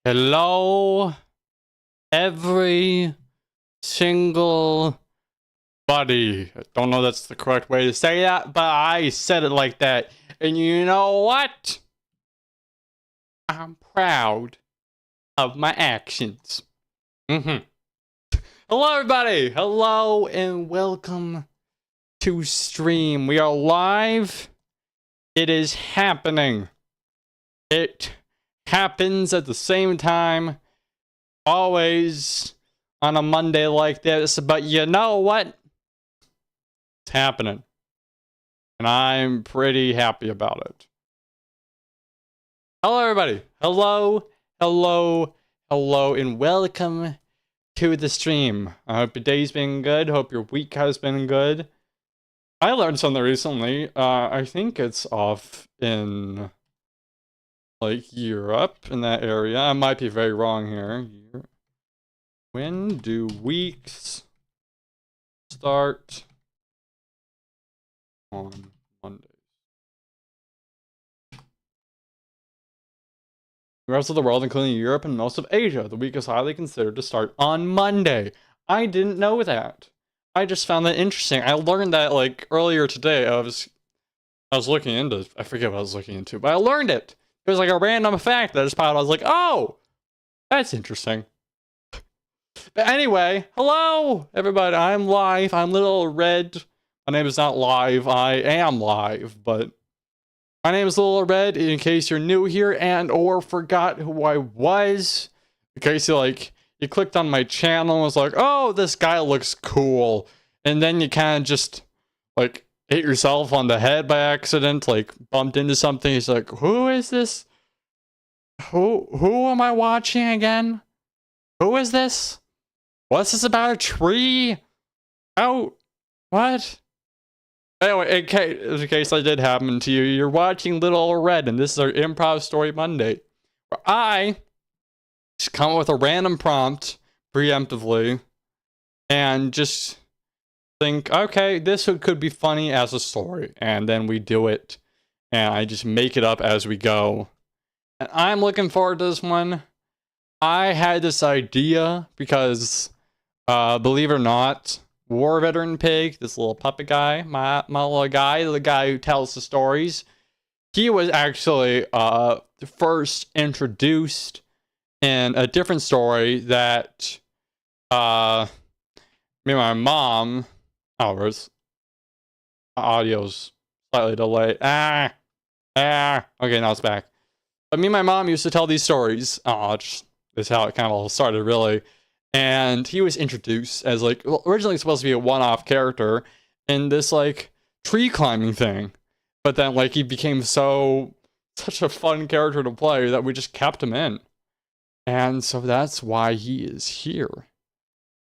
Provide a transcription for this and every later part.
Hello, every single buddy. I don't know that's the correct way to say that, but I said it like that. And you know what? I'm proud of my actions. Hello, everybody. Hello, and welcome to stream. We are live. It is happening. It happens at the same time, always on a Monday like this, but you know what? It's happening. And I'm pretty happy about it. Hello, everybody. Hello, hello, hello, and welcome to the stream. I hope your day's been good. Hope your week has been good. I learned something recently. I think it's off in like Europe, in that area. I might be very wrong here. When do weeks start on Mondays? The rest of the world, including Europe and most of Asia, the week is highly considered to start on Monday. I didn't know that. I just found that interesting. I learned that like earlier today. I was looking into, I forget what I was looking into, but I learned it. It was like a random fact that I just piled. I was like, oh, that's interesting. But anyway, hello, everybody. I'm live. I'm Little Red. My name is not live. I am live, but my name is Little Red. In case you're new here and or forgot who I was, in case you clicked on my channel and was like, oh, this guy looks cool, and then you kind of just like hit yourself on the head by accident, like bumped into something. He's like, who is this? Who am I watching again? Who is this? What's this about a tree? Oh, what? Anyway, in case that did happen to you, you're watching Little Red, and this is our Improv Story Monday, where I just come up with a random prompt preemptively and just think, okay, this could be funny as a story, and then we do it, and I just make it up as we go. And I'm looking forward to this one. I had this idea because, believe it or not, War Veteran Pig, this little puppet guy, my little guy, the guy who tells the stories, he was actually first introduced in a different story that me and my mom, ours, audio's slightly delayed. Okay, now it's back. But me and my mom used to tell these stories. This is how it kind of all started, really. And he was introduced as, like, well, originally supposed to be a one-off character in this, like, tree climbing thing. But then, like, he became such a fun character to play that we just kept him in. And so that's why he is here.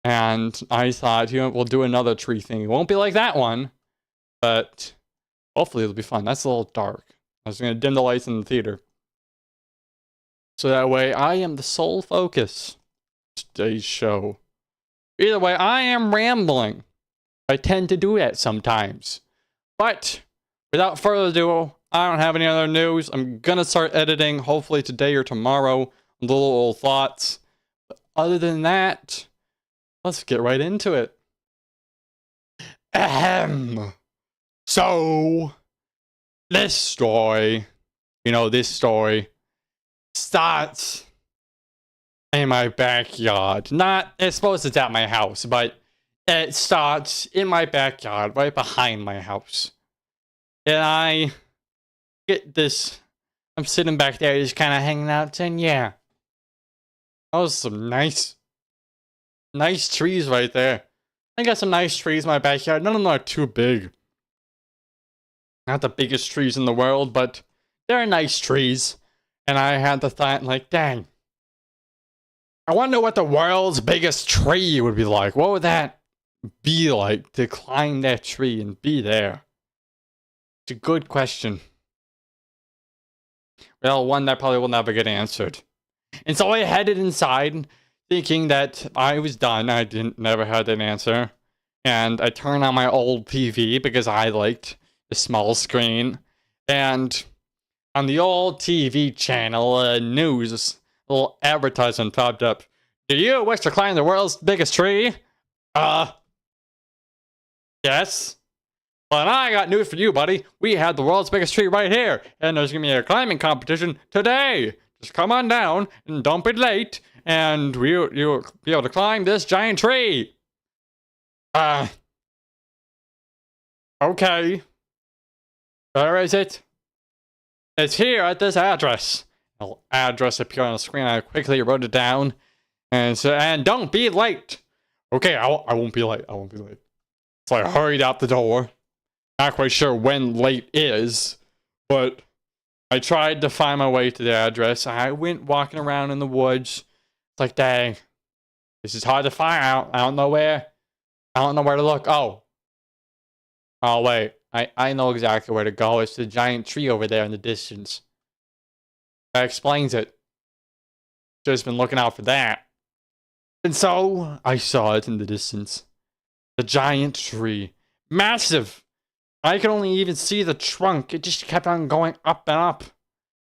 And I thought, we'll do another tree thing. It won't be like that one, but hopefully it'll be fun. That's a little dark. I was going to dim the lights in the theater. So that way, I am the sole focus of today's show. Either way, I am rambling. I tend to do that sometimes. But without further ado, I don't have any other news. I'm going to start editing, hopefully today or tomorrow. Little old thoughts. But other than that, let's get right into it. Ahem. So, this story starts in my backyard. I suppose it's at my house, but it starts in my backyard, right behind my house. And I get this, I'm sitting back there just kind of hanging out, saying, yeah, those some nice trees right there. I got some nice trees in my backyard. None of them are too big. Not the biggest trees in the world, but they're nice trees. And I had the thought, like, dang, I wonder what the world's biggest tree would be like. What would that be like to climb that tree and be there? It's a good question. Well, one that probably will never get answered. And so I headed inside, thinking that I was done. I never had an answer. And I turned on my old TV because I liked the small screen. And on the old TV channel, news, a little advertisement popped up. Do you wish to climb the world's biggest tree? Yes. Well, I got news for you, buddy. We have the world's biggest tree right here. And there's going to be a climbing competition today. Just come on down and don't be late. And you'll be able to climb this giant tree. Okay. Where is it? It's here at this address. A little address appeared on the screen. I quickly wrote it down. And don't be late. Okay, I won't be late. I won't be late. So I hurried out the door. Not quite sure when late is, but I tried to find my way to the address. I went walking around in the woods. It's like, dang, this is hard to find out. I don't know where to look. Oh, wait. I know exactly where to go. It's the giant tree over there in the distance. That explains it. Just been looking out for that. And so, I saw it in the distance. The giant tree. Massive! I could only even see the trunk. It just kept on going up and up.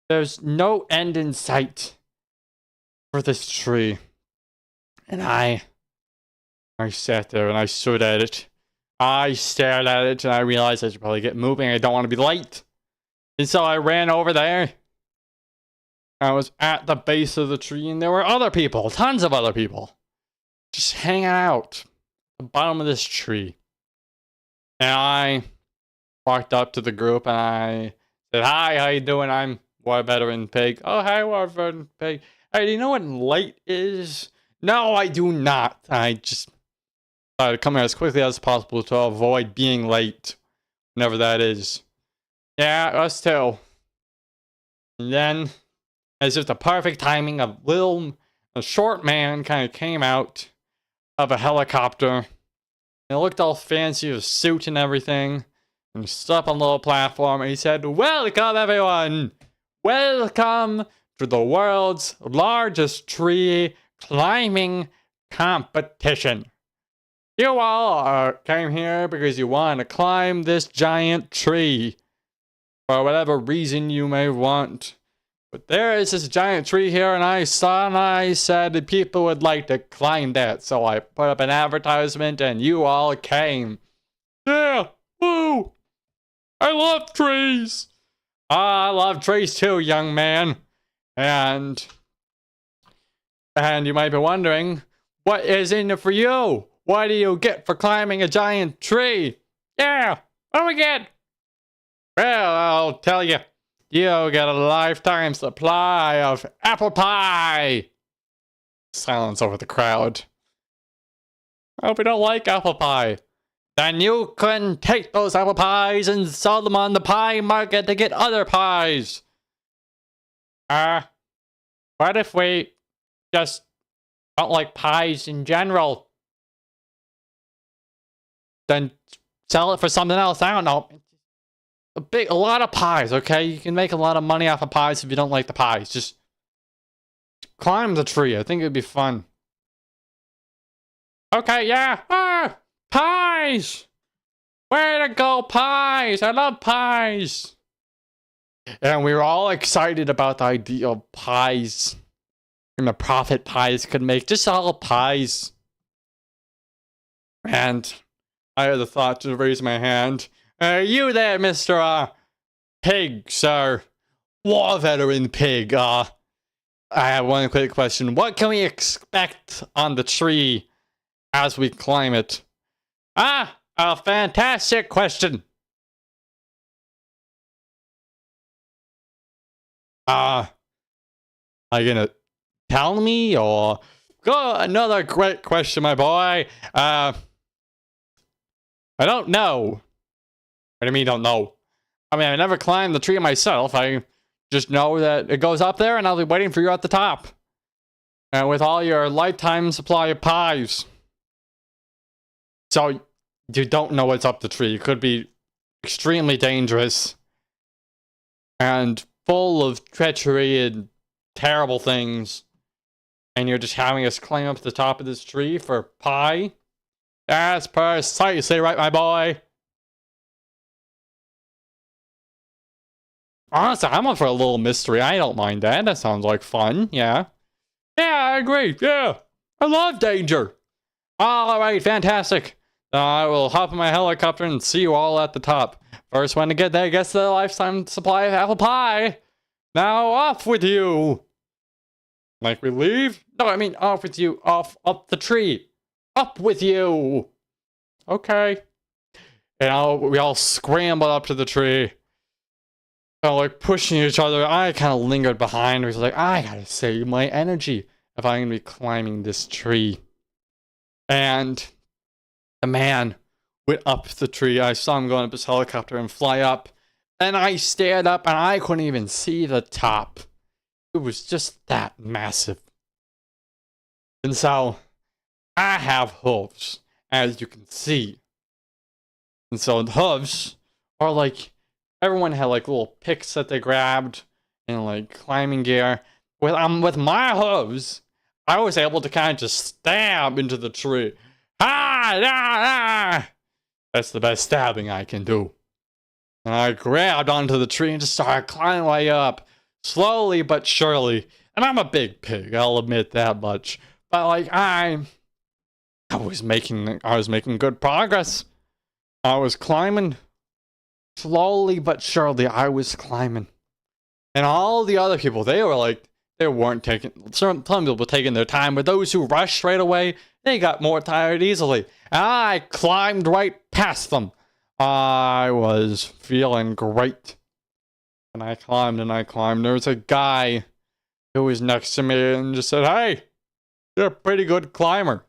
There's no end in sight for this tree. And I sat there and I stood at it. I stared at it and I realized I should probably get moving. I don't want to be late. And so I ran over there. I was at the base of the tree and there were other people, tons of other people, just hanging out at the bottom of this tree. And I walked up to the group and I said, hi, how you doing? I'm War Veteran Pig. Oh, hi, War Veteran Pig. Hey, do you know what late is? No, I do not. I just Try to come here as quickly as possible to avoid being late, whenever that is. Yeah, us too. And then, as if the perfect timing, a short man kind of came out of a helicopter. He looked all fancy with a suit and everything. And he stood up on a little platform and he said, "Welcome, everyone! Welcome to the world's largest tree climbing competition. You all came here because you want to climb this giant tree. For whatever reason you may want. But there is this giant tree here, and I said that people would like to climb that. So I put up an advertisement, and you all came. Yeah, woo! I love trees! I love trees too, young man. And you might be wondering, what is in it for you? What do you get for climbing a giant tree? Yeah, what do we get? Well, I'll tell you. You get a lifetime supply of apple pie. Silence over the crowd. Oh, we don't like apple pie. Then you can take those apple pies and sell them on the pie market to get other pies. What if we just don't like pies in general? Then sell it for something else. I don't know. A lot of pies, okay? You can make a lot of money off of pies if you don't like the pies. Just climb the tree. I think it'd be fun. Okay, yeah. Pies! Way to go, pies! I love pies! And we were all excited about the idea of pies. And the profit pies could make. Just all pies. And I had the thought to raise my hand. You there, Mr. Pig, sir. War veteran pig. I have one quick question. What can we expect on the tree as we climb it? A fantastic question. Are you gonna tell me, or go another great question, my boy? I don't know. What do you mean, don't know? I mean, I never climbed the tree myself. I just know that it goes up there and I'll be waiting for you at the top. And with all your lifetime supply of pies. So, you don't know what's up the tree. It could be extremely dangerous. And full of treachery and terrible things. And you're just having us climb up to the top of this tree for pie? That's precisely right, my boy. Honestly, I'm up for a little mystery. I don't mind that. That sounds like fun. Yeah. Yeah, I agree. Yeah. I love danger. Alright, fantastic. I will hop in my helicopter and see you all at the top. First one to get there gets the lifetime supply of apple pie. Now off with you. Like we leave? No, I mean off with you. Off up the tree. Up with you. Okay. And we all scrambled up to the tree. Like pushing each other. I kind of lingered behind. I was like, I gotta save my energy if I'm gonna be climbing this tree. And the man went up the tree. I saw him going up his helicopter and fly up. And I stared up and I couldn't even see the top. It was just that massive. And so, I have hooves, as you can see. And so the hooves are like, everyone had like little picks that they grabbed and like climbing gear. With my hooves, I was able to kind of just stab into the tree. That's the best stabbing I can do. And I grabbed onto the tree and just started climbing my way up, slowly but surely. And I'm a big pig, I'll admit that much. But like I was making good progress. I was climbing. Slowly but surely, I was climbing. And all the other people, they weren't taking, some people were taking their time, but those who rushed right away, they got more tired easily. And I climbed right past them. I was feeling great. And I climbed and I climbed. There was a guy who was next to me and just said, "Hey, you're a pretty good climber."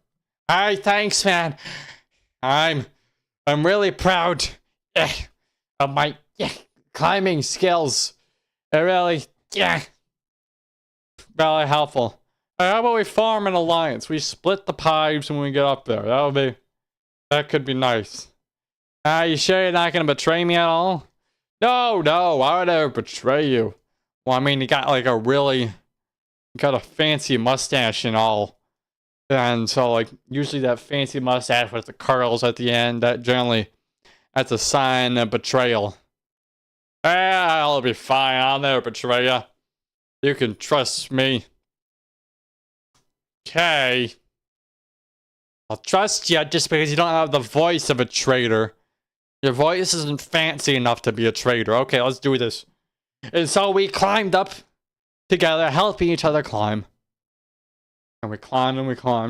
"Hey, thanks, man. I'm really proud of my climbing skills. It really really helpful. How about we form an alliance? We split the pies when we get up there. That could be nice. You sure you're not gonna betray me at all? No, why would I ever betray you? Well, I mean, you got like a fancy mustache and all. And so, like, usually that fancy mustache with the curls at the end, that's a sign of betrayal. I'll be fine. I'll never betray you. You can trust me. Okay. I'll trust you just because you don't have the voice of a traitor. Your voice isn't fancy enough to be a traitor. Okay, let's do this. And so we climbed up together, helping each other climb. And we climbed,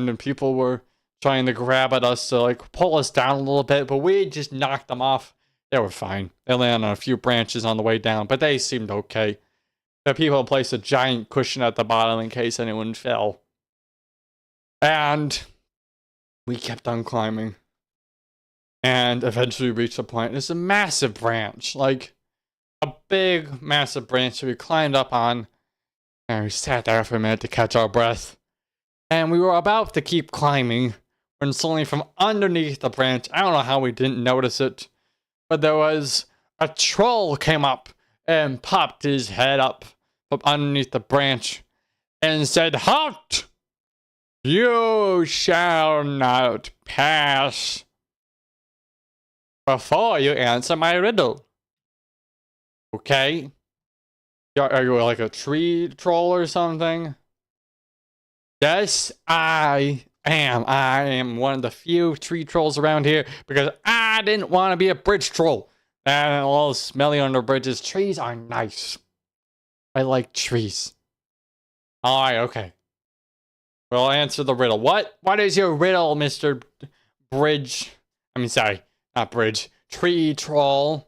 and people were trying to grab at us to, like, pull us down a little bit, but we just knocked them off. They were fine. They landed on a few branches on the way down, but they seemed okay. The people placed a giant cushion at the bottom in case anyone fell. And we kept on climbing. And eventually reached a point. It's a massive branch. Like, a big, massive branch that we climbed up on. And we sat there for a minute to catch our breath. And we were about to keep climbing when suddenly from underneath the branch, I don't know how we didn't notice it, but there was a troll came up and popped his head up from underneath the branch and said, "Halt! You shall not pass before you answer my riddle." Okay. Are you like a tree troll or something? Yes, I am. I am one of the few tree trolls around here because I didn't want to be a bridge troll. And a little smelly under bridges. Trees are nice. I like trees. Alright, okay. We'll answer the riddle. What is your riddle, Mr. Bridge? I mean, sorry, not bridge. Tree troll.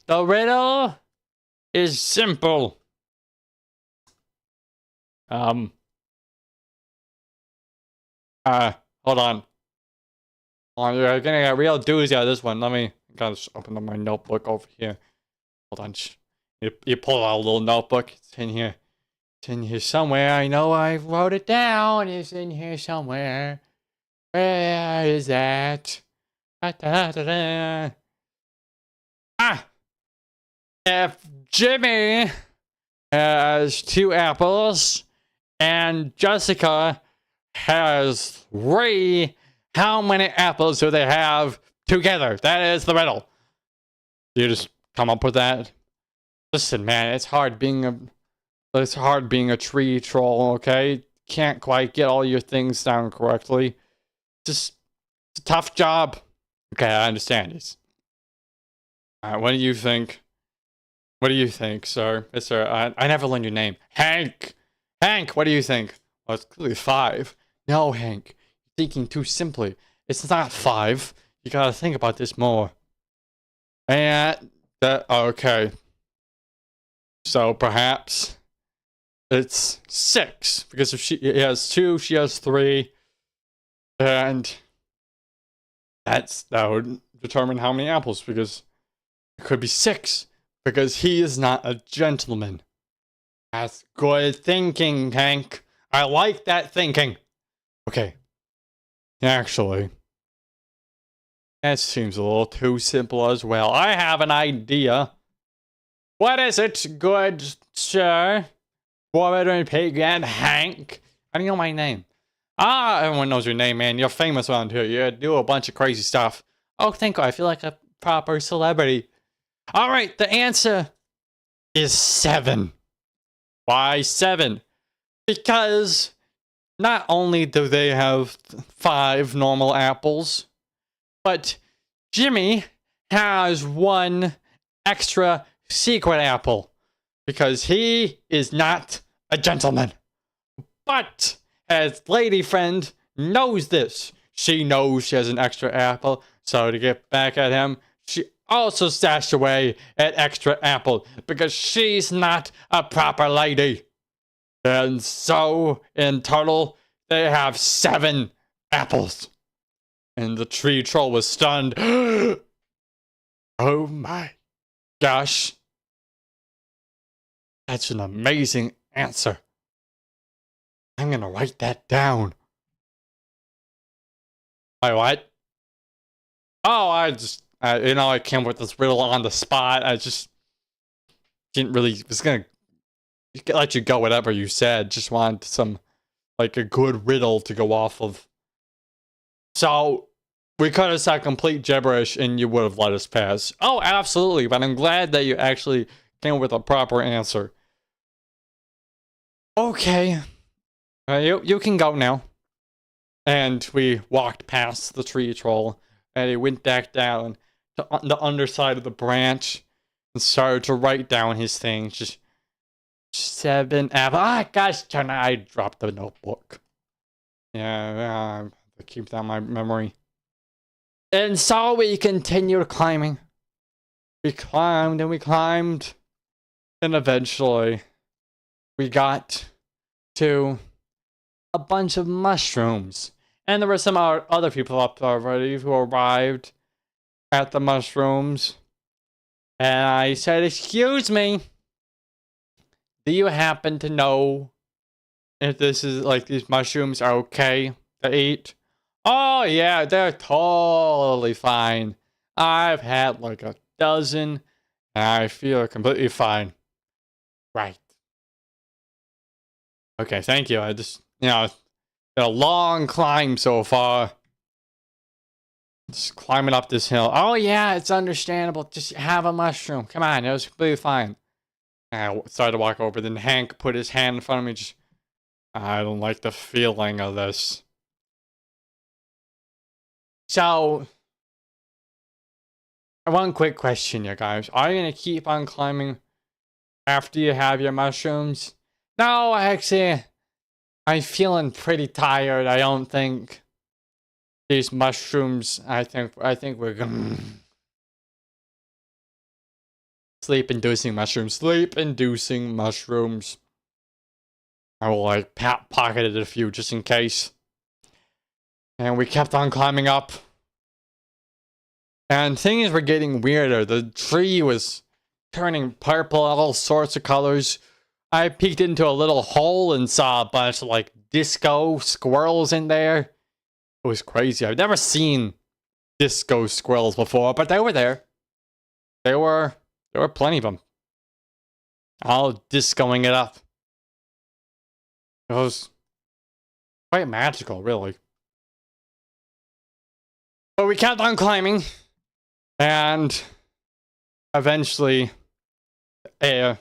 The riddle is simple. Hold on. You're gonna get real doozy out of this one. Let me just open up my notebook over here. Hold on. You pull out a little notebook. It's in here. It's in here somewhere. I know I wrote it down. It's in here somewhere. Where is that? If Jimmy has 2 apples and Jessica has 3, how many apples do they have together? That is the riddle. You just come up with that. Listen, man, it's hard being a tree troll, okay? Can't quite get all your things down correctly. It's a tough job. Okay, I understand it. Alright, what do you think? What do you think, sir? Sir, I never learned your name. Hank! Hank, what do you think? Well, it's clearly 5. No, Hank. You're thinking too simply. It's not 5. You gotta think about this more. And okay. So perhaps it's 6. Because if he has 2, she has 3. And that would determine how many apples, because it could be 6. Because he is not a gentleman. That's good thinking, Hank. I like that thinking. Okay. Actually, that seems a little too simple as well. I have an idea. What is it, good sir? Warren Pig and Hank. How do you know my name? Everyone knows your name, man. You're famous around here. You do a bunch of crazy stuff. Oh, thank God. I feel like a proper celebrity. Alright, the answer is 7. Why 7? Because not only do they have 5 normal apples, but Jimmy has 1 extra secret apple. Because he is not a gentleman. But his lady friend knows this. She knows she has an extra apple, so to get back at him, she also stashed away an extra apple because she's not a proper lady. And so, in total, they have 7 apples. And the tree troll was stunned. Oh my gosh. That's an amazing answer. I'm gonna write that down. Wait, what? Oh, I came up with this riddle on the spot. I just didn't really, was gonna let you go whatever you said. Just wanted some, like, a good riddle to go off of. So, we could have said complete gibberish and you would have let us pass. Oh, absolutely, but I'm glad that you actually came up with a proper answer. Okay. You can go now. And we walked past the tree troll, and he went back down to the underside of the branch and started to write down his things. Just 7 apples. Ah, gosh, I dropped the notebook. Yeah, I keep that in my memory. And so we continued climbing. We climbed and we climbed. And eventually, we got to a bunch of mushrooms. And there were some other people up already who arrived at the mushrooms. And I said, "Excuse me, do you happen to know if this is, like, these mushrooms are okay to eat?" "Oh, yeah, they're totally fine. I've had like a dozen, and I feel completely fine." Right. Okay, thank you. I just, a long climb so far. Just climbing up this hill. "Oh yeah, it's understandable. Just have a mushroom. Come on, it was completely fine." And I started to walk over, then Hank put his hand in front of me. Just, "I don't like the feeling of this." So, one quick question, you guys. Are you gonna keep on climbing after you have your mushrooms? No, actually, I'm feeling pretty tired. I don't think these mushrooms, I think we're gonna sleep-inducing mushrooms. Sleep-inducing mushrooms. I will, like, pocketed a few just in case. And we kept on climbing up. And things were getting weirder. The tree was turning purple, all sorts of colors. I peeked into a little hole and saw a bunch of, like, disco squirrels in there. It was crazy. I've never seen disco squirrels before, but they were there. There were plenty of them. All discoing it up. It was quite magical, really. But we kept on climbing, and eventually the air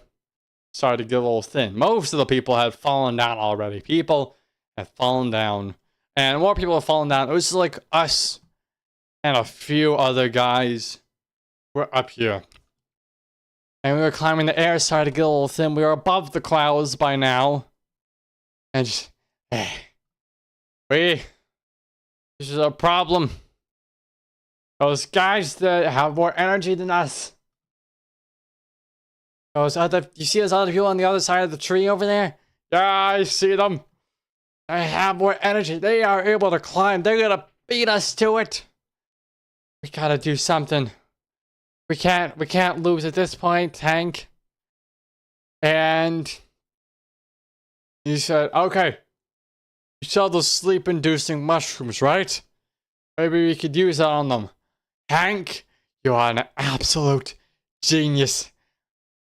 started to get a little thin. Most of the people had fallen down already. People had fallen down. And more people have fallen down. It was like us and a few other guys were up here. And we were climbing. The air started to get a little thin. We were above the clouds by now. And just, this is a problem. Those guys that have more energy than us. You see those other people on the other side of the tree over there? Yeah, I see them. They have more energy. They are able to climb. They're gonna beat us to it. We gotta do something. We can't lose at this point, Hank. And he said, "Okay, you sell those sleep-inducing mushrooms, right? Maybe we could use that on them." "Hank, you are an absolute genius.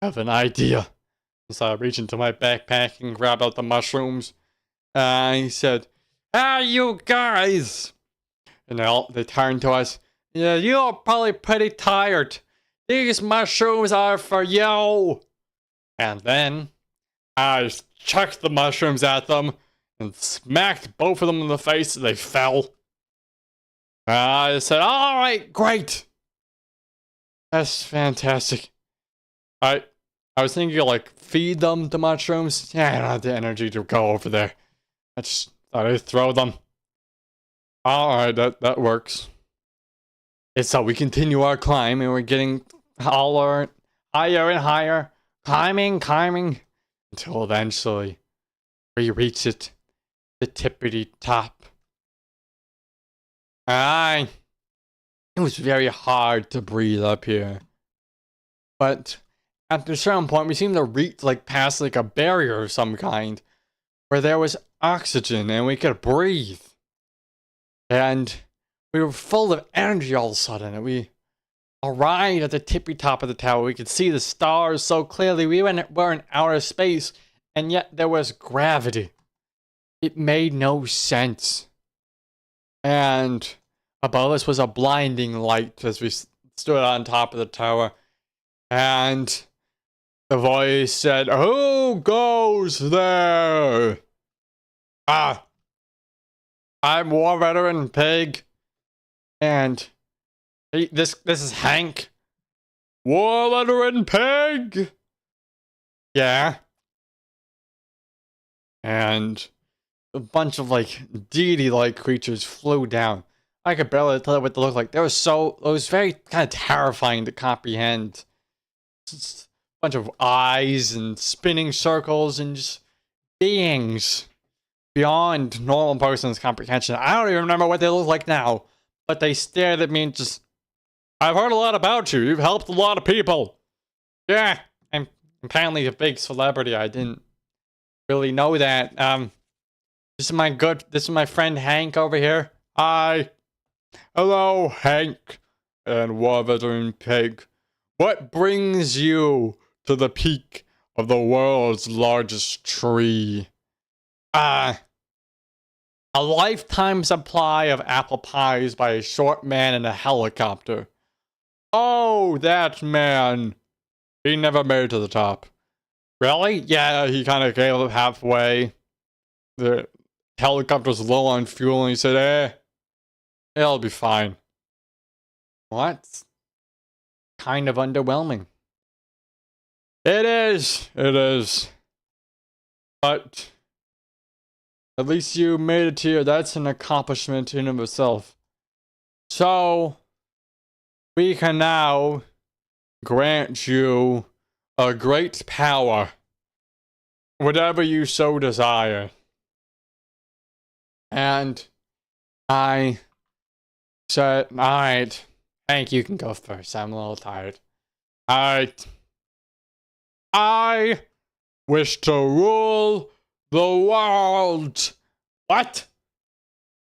I have an idea." So I reached into my backpack and grabbed out the mushrooms. He said, "Ah, you guys." And they turned to us. "Yeah, you're probably pretty tired. These mushrooms are for you." And then I chucked the mushrooms at them and smacked both of them in the face as they fell. I said, "All right, great. That's fantastic." I was thinking, like, feed them the mushrooms. Yeah, I don't have the energy to go over there. I just thought I'd throw them. Alright, that works. And so we continue our climb, and we're getting higher and higher. Climbing, until eventually we reach it. The tippity top. It was very hard to breathe up here. But at a certain point, we seemed to reach past a barrier of some kind where there was oxygen and we could breathe. And we were full of energy all of a sudden. And we arrived at the tippy top of the tower. We could see the stars so clearly. We were in outer space, and yet there was gravity. It made no sense. And above us was a blinding light as we stood on top of the tower. And the voice said, "Who goes there?" I'm War Veteran Pig. And this is Hank. War Veteran Pig! Yeah. And a bunch of deity-like creatures flew down. I could barely tell what they looked like. It was very kind of terrifying to comprehend. Just a bunch of eyes and spinning circles and just beings beyond normal person's comprehension. I don't even remember what they look like now, but they stared at me and just, "I've heard a lot about you. You've helped a lot of people." Yeah, I'm apparently a big celebrity. I didn't really know that. This is my friend Hank over here. Hi. Hello, Hank and War Veteran Pig. What brings you to the peak of the world's largest tree? A lifetime supply of apple pies by a short man in a helicopter. Oh, that man. He never made it to the top. Really? Yeah, he kind of gave up halfway. The helicopter's low on fuel and he said, it'll be fine. What? Kind of underwhelming. It is. But at least you made it here. That's an accomplishment in of itself. So we can now grant you a great power, whatever you so desire. And I said, alright, Hank, you can go first. I'm a little tired. Alright. I wish to rule the world. What?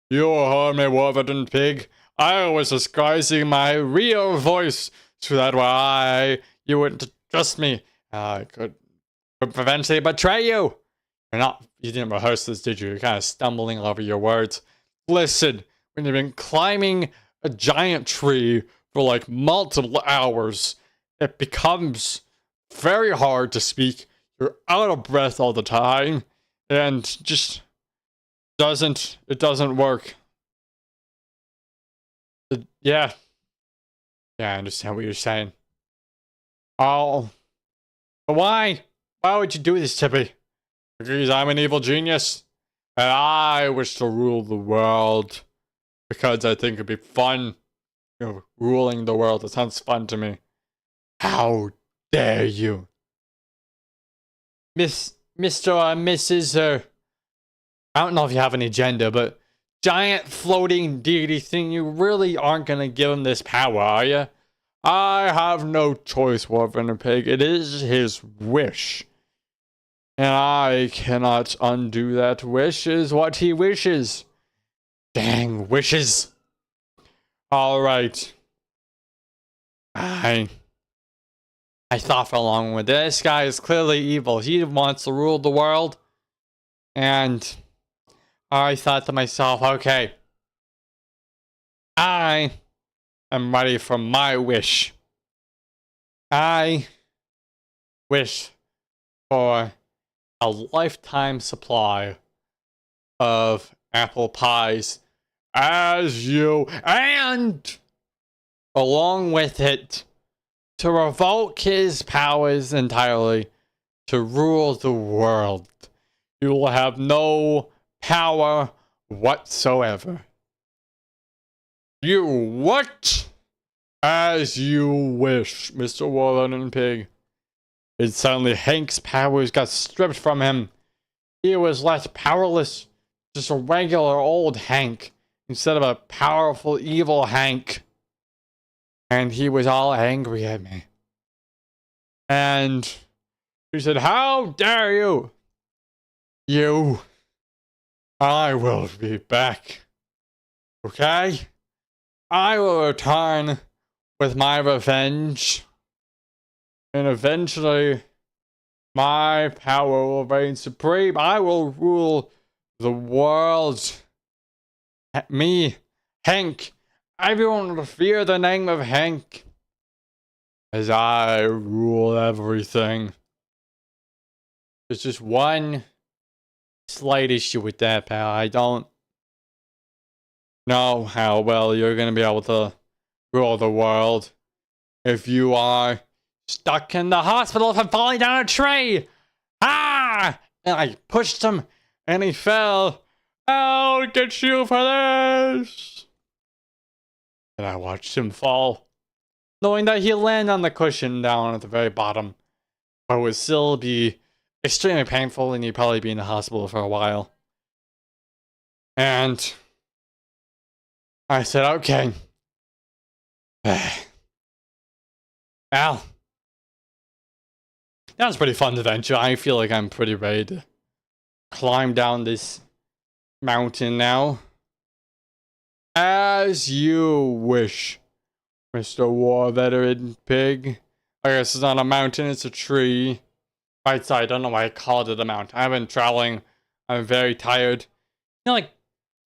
You heard me, War Veteran Pig. I was disguising my real voice so that you wouldn't trust me. I could eventually betray you. You didn't rehearse this, did you? You're kind of stumbling over your words. Listen, when you've been climbing a giant tree for multiple hours, it becomes very hard to speak. You're out of breath all the time, and just it doesn't work. Yeah, I understand what you're saying. Oh, but why? Why would you do this to me? Because I'm an evil genius, and I wish to rule the world because I think it'd be fun. Ruling the world. It sounds fun to me. How dare you? Mr. or Mrs. I don't know if you have any gender, but giant floating deity thing, you really aren't gonna give him this power, are you? I have no choice, War Veteran Pig. It is his wish. And I cannot undo that wish, is what he wishes. Dang wishes. Alright. I thought for a long one. This guy is clearly evil. He wants to rule the world. And I thought to myself, okay, I am ready for my wish. I wish for a lifetime supply of apple pies and along with it, to revoke his powers entirely to rule the world. You will have no power whatsoever. You what? As you wish, Mr. War Veteran Pig. And suddenly Hank's powers got stripped from him. He was left powerless, just a regular old Hank. instead of a powerful, evil Hank. And he was all angry at me. And he said, "How dare you? You, I will be back. Okay? I will return with my revenge. And eventually, my power will reign supreme. I will rule the world. Me, Hank. Everyone will fear the name of Hank. As I rule everything." There's just one slight issue with that, pal. I don't know how well you're going to be able to rule the world if you are stuck in the hospital from falling down a tree. Ah! And I pushed him and he fell. I'll get you for this. And I watched him fall, knowing that he'd land on the cushion down at the very bottom, but it would still be extremely painful and he'd probably be in the hospital for a while. And I said, "Okay. Al, that was a pretty fun adventure. I feel like I'm pretty ready to climb down this mountain now." "As you wish, Mr. War Veteran Pig." I guess it's not a mountain, it's a tree. Right side, I don't know why I called it a mountain. I've been traveling. I'm very tired. Like,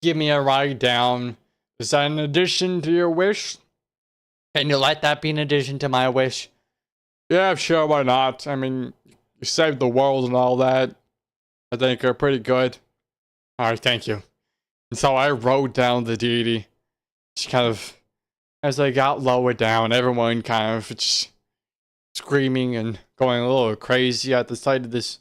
give me a ride down. Is that an addition to your wish? Can you let that be an addition to my wish? Yeah, sure, why not? I mean, you saved the world and all that. I think you're pretty good. Alright, thank you. And so I rode down the deity. Just kind of, as I got lower down, everyone kind of just screaming and going a little crazy at the sight of this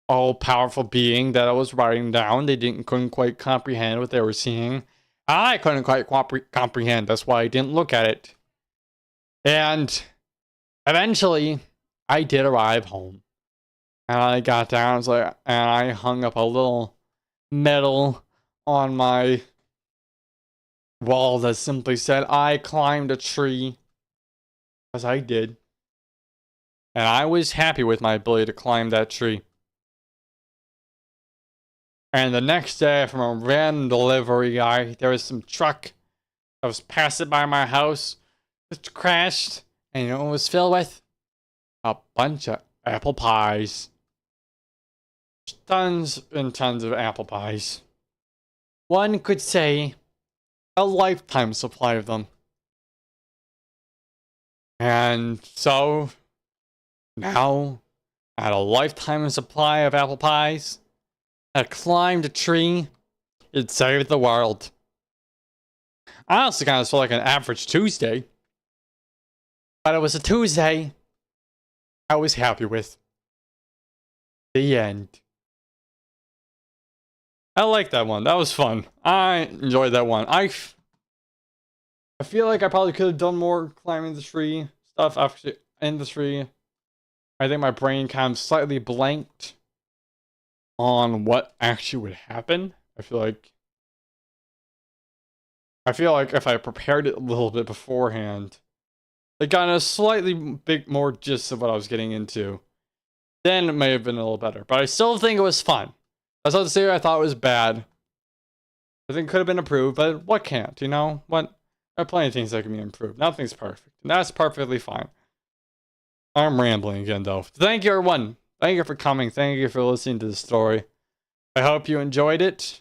all-powerful being that I was riding down. They couldn't quite comprehend what they were seeing. I couldn't quite comprehend. That's why I didn't look at it. And eventually, I did arrive home. And I got down, and I hung up a little medal on my wall that simply said, "I climbed a tree." As I did. And I was happy with my ability to climb that tree. And the next day, from a random delivery guy, there was some truck that was passing by my house. It crashed, and you know what it was filled with? A bunch of apple pies. Tons and tons of apple pies. One could say a lifetime supply of them. And so, now, I had a lifetime supply of apple pies. I climbed a tree. It saved the world. I honestly kind of felt like an average Tuesday. But it was a Tuesday I was happy with. The end. I like that one. That was fun. I enjoyed that one. I feel like I probably could have done more climbing the tree stuff after in the tree. I think my brain kind of slightly blanked on what actually would happen. I feel like if I prepared it a little bit beforehand, I got a slightly big more gist of what I was getting into, then it may have been a little better. But I still think it was fun. That's not to say I thought it was bad. I think it could have been improved, but what can't, you know? What? There are plenty of things that can be improved. Nothing's perfect. And that's perfectly fine. I'm rambling again, though. Thank you, everyone. Thank you for coming. Thank you for listening to the story. I hope you enjoyed it.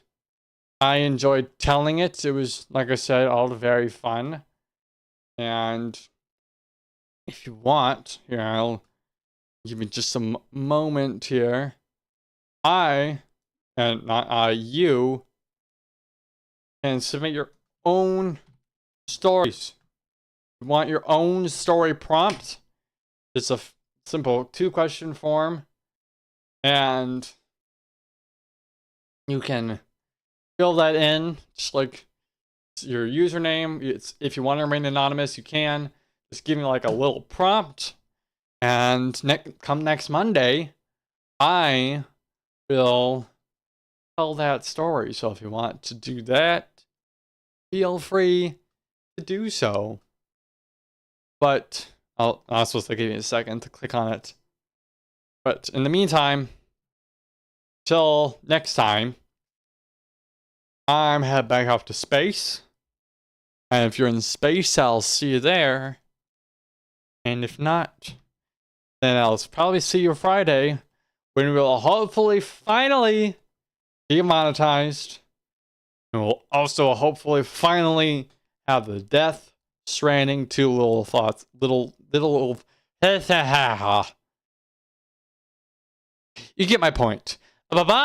I enjoyed telling it. It was, like I said, all very fun. And if you want, here, I'll give me just a moment here. You can submit your own stories. You want your own story prompt? It's a simple 2-question form. And you can fill that in, just like your username. If you want to remain anonymous, you can. Just give me like a little prompt. And come next Monday, I will tell that story. So if you want to do that, feel free to do so. But I'm supposed to give you a second to click on it. But in the meantime, till next time, I'm head back off to space. And if you're in space, I'll see you there. And if not, then I'll probably see you Friday when we'll hopefully finally be monetized. And we'll also hopefully finally have the Death Stranding 2 little thoughts. Little. You get my point. Bye-bye.